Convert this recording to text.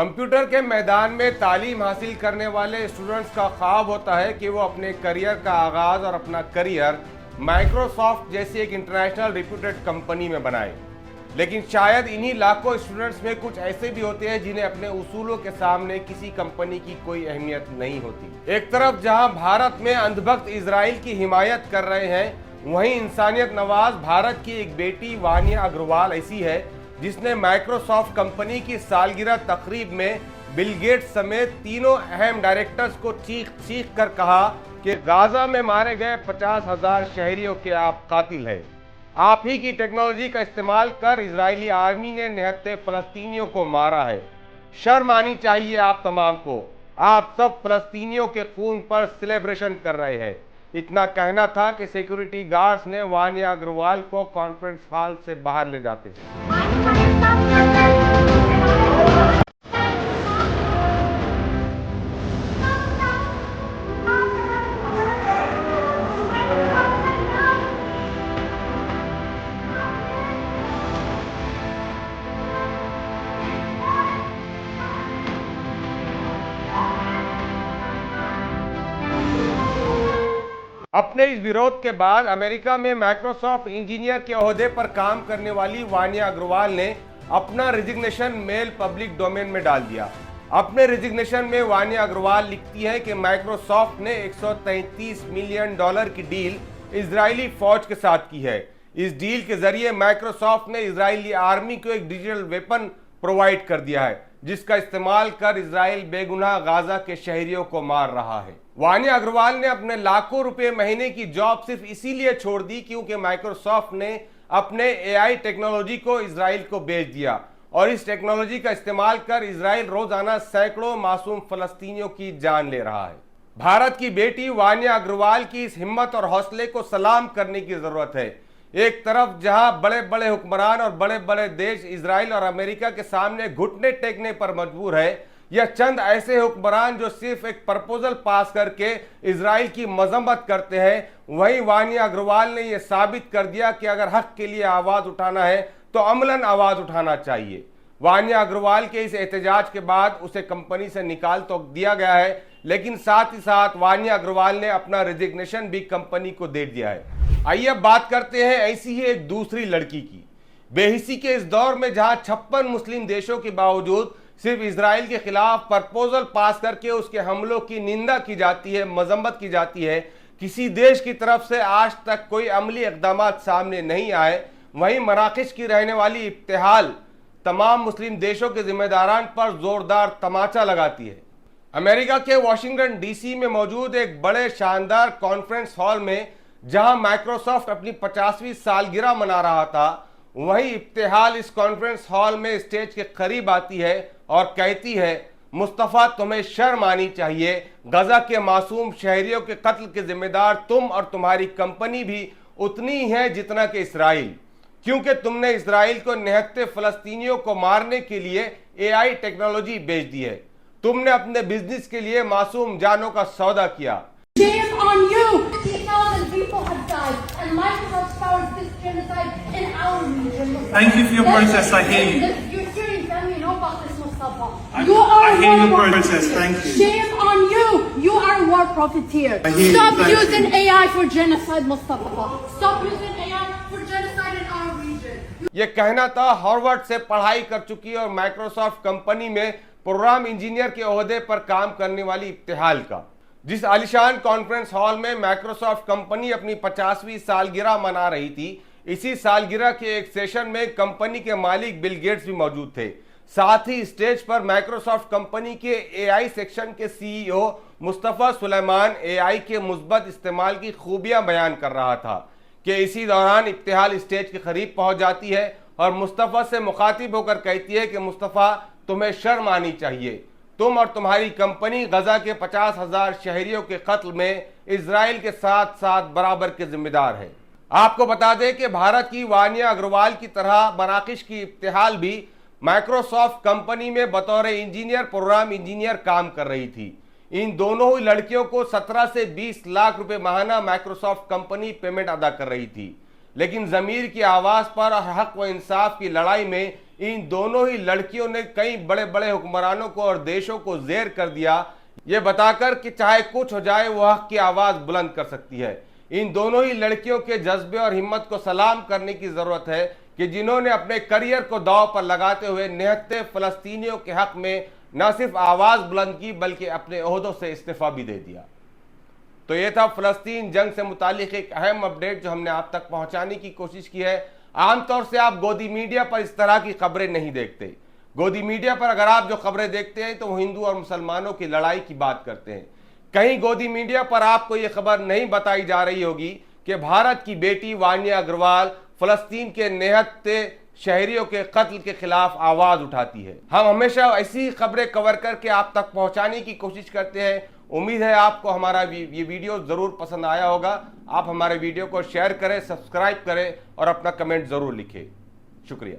Computer के मैदान में तालीम हासिल करने वाले स्टूडेंट्स का ख्वाब होता है कि वो अपने करियर का आगाज़ और अपना करियर माइक्रोसॉफ्ट जैसी एक इंटरनेशनल रिप्यूटेड कंपनी में बनाए। लेकिन शायद इन्हीं लाखों स्टूडेंट्स में कुछ ऐसे भी होते हैं जिन्हें अपने उसूलों के सामने किसी कंपनी की कोई अहमियत नहीं होती। एक तरफ जहां भारत में अंधभक्त इजराइल की हिमायत कर रहे हैं, वहीं इंसानियत नवाज भारत की एक बेटी वानिया अग्रवाल ऐसी है जिसने माइक्रोसॉफ्ट कंपनी की सालगिरह तकरीब में बिल गेट्स समेत तीनों अहम डायरेक्टर्स को चीख चीख कर कहा कि गाजा में मारे गए 50,000 शहरियों के आप कातिल हैं। आप ही की टेक्नोलॉजी का इस्तेमाल कर इजरायली आर्मी ने निहत्थे फलस्तीनियों को मारा है। शर्म आनी चाहिए आप तमाम को। आप सब फलस्तीनियों के खून पर सेलिब्रेशन कर रहे हैं। इतना कहना था कि सिक्योरिटी गार्ड्स ने वानिया अग्रवाल को कॉन्फ्रेंस हॉल से बाहर ले जाते हैं। अपने इस विरोध के बाद अमेरिका में माइक्रोसॉफ्ट इंजीनियर के ओहदे पर काम करने वाली वानिया अग्रवाल ने अपना रिजिग्नेशन मेल पब्लिक डोमेन में डाल दिया। अपने रिजिग्नेशन में वानिया अग्रवाल लिखती है कि माइक्रोसॉफ्ट ने $133 मिलियन की डील इजरायली फौज के साथ की है। इस डील के जरिए माइक्रोसॉफ्ट ने इजरायली आर्मी को एक डिजिटल वेपन प्रोवाइड कर दिया है जिसका इस्तेमाल कर इजराइल बेगुनाह गाजा के शहरियों को मार रहा है। वानिया अग्रवाल ने अपने लाखों रुपए महीने की जॉब सिर्फ इसीलिए छोड़ दी क्योंकि माइक्रोसॉफ्ट ने अपने एआई टेक्नोलॉजी को इजराइल को बेच दिया और इस टेक्नोलॉजी का इस्तेमाल कर इजराइल रोजाना सैकड़ों मासूम फलस्तीनियों की जान ले रहा है। भारत की बेटी वानिया अग्रवाल की इस हिम्मत और हौसले को सलाम करने की जरूरत है। एक तरफ जहां बड़े बड़े हुक्मरान और बड़े बड़े देश इजराइल और अमेरिका के सामने घुटने टेकने पर मजबूर है, या चंद ऐसे हुक्मरान जो सिर्फ एक प्रपोजल पास करके इजराइल की मजम्मत करते हैं, वहीं वानिया अग्रवाल ने यह साबित कर दिया कि अगर हक के लिए आवाज उठाना है तो अमलन आवाज उठाना चाहिए। वानिया अग्रवाल के इस एहतजाज के बाद उसे कंपनी से निकाल तो दिया गया है, लेकिन साथ ही साथ वानिया अग्रवाल ने अपना रेजिग्नेशन भी कंपनी को दे दिया है। आइए अब बात करते हैं ऐसी ही एक दूसरी लड़की की। बेहिसी के इस दौर में जहां 56 मुस्लिम देशों के बावजूद सिर्फ इजराइल के खिलाफ प्रपोजल पास करके उसके हमलों की निंदा की जाती है, मजम्मत की जाती है, किसी देश की तरफ से आज तक कोई अमली इकदाम सामने नहीं आए, वहीं मराकश की रहने वाली इब्तिहाल तमाम मुस्लिम देशों के जिम्मेदारान पर जोरदार तमाचा लगाती है। अमेरिका के वाशिंगटन डीसी में मौजूद एक बड़े शानदार कॉन्फ्रेंस हॉल में जहां माइक्रोसॉफ्ट अपनी 50वीं सालगिरह मना रहा था, वहीं इब्तिहाल इस कॉन्फ्रेंस हॉल में स्टेज के करीब आती है और कहती है, मुस्तफ़ा तुम्हें शर्म आनी चाहिए। गजा के मासूम शहरियों के कत्ल के जिम्मेदार तुम और तुम्हारी कंपनी भी उतनी ही है जितना कि इसराइल, क्योंकि तुमने इसराइल को निहत्थे फलस्तीनियों को मारने के लिए एआई टेक्नोलॉजी बेच दी है। तुमने अपने बिजनेस के लिए मासूम जानों का सौदा किया। Shame on you! 50,000 people have died, and Microsoft powers this genocide in our region. Thank you for your process. I hear you. You're serious. I mean, know about this, Mustafa. I a hear your war process. Thank you. Shame on you! You are a war profiteer. I hear you. Stop Thank using you. AI for genocide, Mustafa. Stop using AI for genocide in our region. ये कहना था Harvard से पढ़ाई कर चुकी और Microsoft company में programme engineer के ओहदे पर काम करने वाली इब्तिहाल का। जिस आलिशान कॉन्फ्रेंस हॉल में माइक्रोसॉफ्ट कंपनी अपनी 50वीं सालगिरह मना रही थी, इसी सालगिरह के एक सेशन में कंपनी के मालिक बिल गेट्स भी मौजूद थे। साथ ही स्टेज पर माइक्रोसॉफ्ट कंपनी के एआई सेक्शन के सीईओ मुस्तफ़ा सुलेमान एआई के मुस्बत इस्तेमाल की खूबियां बयान कर रहा था कि इसी दौरान इब्तिहाल स्टेज के करीब पहुंच जाती है और मुस्तफ़ा से मुखातिब होकर कहती है कि मुस्तफ़ा तुम्हें शर्म आनी चाहिए। तुम और तुम्हारी कंपनी गजा के 50,000 शहरियों के कत्ल में इजराइल के साथ साथ बराबर के जिम्मेदार है। आपको बता दें कि भारत की वानिया अग्रवाल की तरह मराकश की इब्तिहाल भी माइक्रोसॉफ्ट कंपनी में बतौर इंजीनियर, प्रोग्राम इंजीनियर काम कर रही थी। इन दोनों ही लड़कियों को 17 से 20 लाख रुपए माहाना माइक्रोसॉफ्ट कंपनी पेमेंट अदा कर रही थी, लेकिन जमीर की आवाज पर और हक व इंसाफ की लड़ाई में इन दोनों ही लड़कियों ने कई बड़े बड़े हुक्मरानों को और देशों को जेर कर दिया, ये बताकर कि चाहे कुछ हो जाए वो हक की आवाज बुलंद कर सकती है। इन दोनों ही लड़कियों के जज्बे और हिम्मत को सलाम करने की जरूरत है कि जिन्होंने अपने करियर को दांव पर लगाते हुए निहत्थे फलस्तीनियों के हक में न सिर्फ आवाज बुलंद की बल्कि अपने ओहदों से इस्तीफा भी दे दिया। तो ये था फलस्तीन जंग से मुतालिक एक अहम अपडेट जो हमने आप तक पहुंचाने की कोशिश की है। आमतौर से आप गोदी मीडिया पर इस तरह की खबरें नहीं देखते। गोदी मीडिया पर अगर आप जो खबरें देखते हैं तो वो हिंदू और मुसलमानों की लड़ाई की बात करते हैं। कहीं गोदी मीडिया पर आपको ये खबर नहीं बताई जा रही होगी कि भारत की बेटी वानिया अग्रवाल फलस्तीन के निहत्थे शहरियों के कत्ल के खिलाफ आवाज उठाती है। हम हमेशा ऐसी खबरें कवर करके आप तक पहुंचाने की कोशिश करते हैं। उम्मीद है आपको हमारा ये वीडियो जरूर पसंद आया होगा। आप हमारे वीडियो को शेयर करें, सब्सक्राइब करें और अपना कमेंट जरूर लिखें। शुक्रिया।